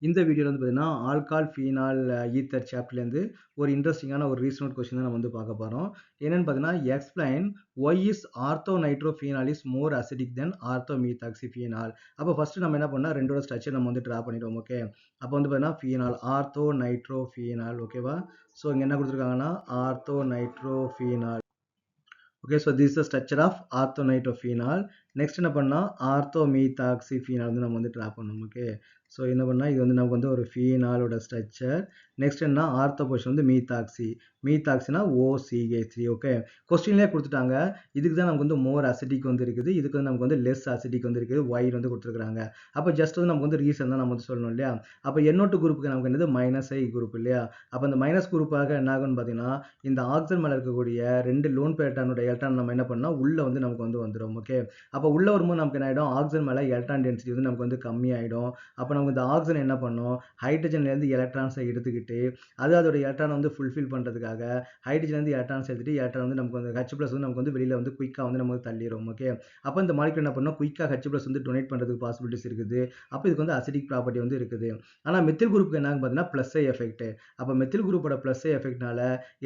இந்த வீடியோல வந்து பார்த்தீங்கன்னா, ஆல்கால், ஃபீனால், ஈத்தர் சாப்டர்லேருந்து ஒரு இன்ட்ரஸ்டிங்கான ஒரு ரீசனல் கொஸ்டின் தான் நம்ம வந்து பார்க்க போறோம். என்னன்னு பார்த்தீங்கன்னா, explain why is ortho nitrophenol is more acidic than ortho methoxyphenol. அப்போ ஃபர்ஸ்ட் நம்ம என்ன பண்ணா 2ஓட ஸ்ட்ரக்சர் நம்ம வந்து டிரா பண்ணிடுவோம். ஓகே. அப்போ வந்து பார்த்தீங்கன்னா, ஃபீனால், ஆர்த்தோ நைட்ரோஃபீனால். ஓகேவா? ஸோ இங்க என்ன குடுத்துருக்காங்கன்னா, ortho nitrophenol. Okay. So this is the structure of ortho nitrophenol. Next என்ன பண்ணா, ஆர்த்தோ மீத்தாக்ஸிஃபீனால் வந்து நம்ம வந்து டிரா பண்ணணும். ஓகே. ஸோ என்ன பண்ணா, இது வந்து நமக்கு வந்து ஒரு ஃபீனாலோட ஸ்ட்ரக்சர். நெக்ஸ்ட் என்ன, ஆர்த்தோ பொசிஷன் வந்து மீத்தாக்சி. மீத்தாக்சினா OCH3. ஓகே. கொஸ்டின்லேயே கொடுத்துட்டாங்க. இதுக்கு தான் நமக்கு வந்து மோர் அசிடிக் வந்து இருக்குது. இதுக்கு வந்து நமக்கு வந்து லெஸ் அசிடிக் வந்து இருக்குது. ஒய் வந்து கொடுத்துருக்காங்க. அப்போ ஜஸ்ட் வந்து நமக்கு வந்து ரீசன் தான் நம்ம வந்து சொல்லணும் இல்லையா? அப்போ NO2 குரூப்புக்கு நமக்கு என்னது -I குரூப் இல்லையா? அப்போ இந்த மைனஸ் குரூப்பாக என்ன ஆகும்னு பார்த்தீங்கன்னா, இந்த ஆக்சிஜன் மேல இருக்கக்கூடிய 2 லோன் பேர்ட்டானோட எலக்ட்ரான் நம்ம என்ன பண்ணோம், உள்ள வந்து நமக்கு வந்து வந்துரும். ஓகே. அப்போ உள்ள வரும்போது நமக்கு என்ன ஆயிடும், ஆக்சிஜன் மேல எலக்ட்ரான் டென்சிட்டி வந்து நமக்கு வந்து கம்மியாயிடும். அப்போ நமக்கு இந்த ஆக்சிஜன் என்ன பண்ணும், ஹைட்ரஜன்லேருந்து எலக்ட்ரான்ஸை எடுத்துக்கிட்டு அதோட எலக்ட்ரான் வந்து ஃபுல்ஃபில் பண்ணுறதுக்காக ஹைட்ரஜன்லேருந்து எலக்ட்ரான்ஸ் எடுத்துட்டு எலக்ட்ரான் வந்து நமக்கு வந்து H+ வந்து நமக்கு வந்து வெளியில் வந்து குயிக்காக வந்து நமக்கு தள்ளிடும். ஓகே. அப்போ இந்த மாலிகுல் என்ன பண்ணணும், குயிக்காக H+ வந்து டொனேட் பண்ணுறதுக்கு பாசிபிலிட்டிஸ் இருக்குது. அப்போ இதுக்கு வந்து அசிடிக் ப்ராப்பர்ட்டி வந்து இருக்குது. ஆனால் மெத்தில் குரூப்புக்கு என்னன்னு பார்த்தீங்கன்னா +I எஃபெக்ட். அப்போ மெத்தில் குரூப்போட +I எஃபெக்ட்னால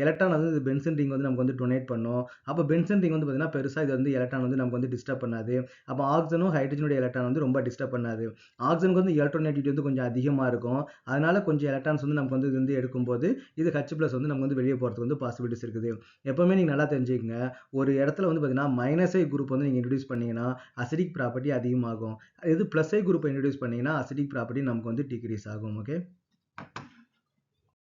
எலக்ட்ரான் வந்து பென்சன் ரிங் வந்து நமக்கு வந்து டொனேட் பண்ணும். அப்போ பென்சன் ரிங் வந்து பார்த்தீங்கன்னா பெருசாக இது வந்து எலக்ட்ரான் வந்து நமக்கு வந்து டிஸ்டர்ப் பண்ணாது. அப்போ ஆக்சிஜனும் ஹைட்ரஜனுடைய எலக்ட்ரான் வந்து ரொம்ப டிஸ்டர்ப் பண்ணாது. ஆக்சிஜனுக்கு வந்து எலக்ட்ரோநெகட்டிவிட்டி வந்து கொஞ்சம் அதிகமாக இருக்கும். அதனால கொஞ்சம் எலக்ட்ரான்ஸ் வந்து நமக்கு வந்து இது வந்து எடுக்கும்போது இது H+ வந்து நமக்கு வந்து வெளியே போகிறதுக்கு வந்து பாசிபிலிட்டிஸ் இருக்குது. எப்பவுமே நீங்கள் நல்லா தெரிஞ்சுக்கங்க, ஒரு இடத்துல வந்து பார்த்தீங்கன்னா -I குரூப் வந்து நீங்கள் இன்ட்ரடியூஸ் பண்ணீங்கன்னா அசிடிக் ப்ராப்பர்ட்டி அதிகமாகும். இது +I குரூப்பை இன்ட்ரடியூஸ் பண்ணீங்கன்னா அசிடிக் ப்ராப்பர்ட்டி நமக்கு வந்து டிக்ரீஸ் ஆகும். ஓகே.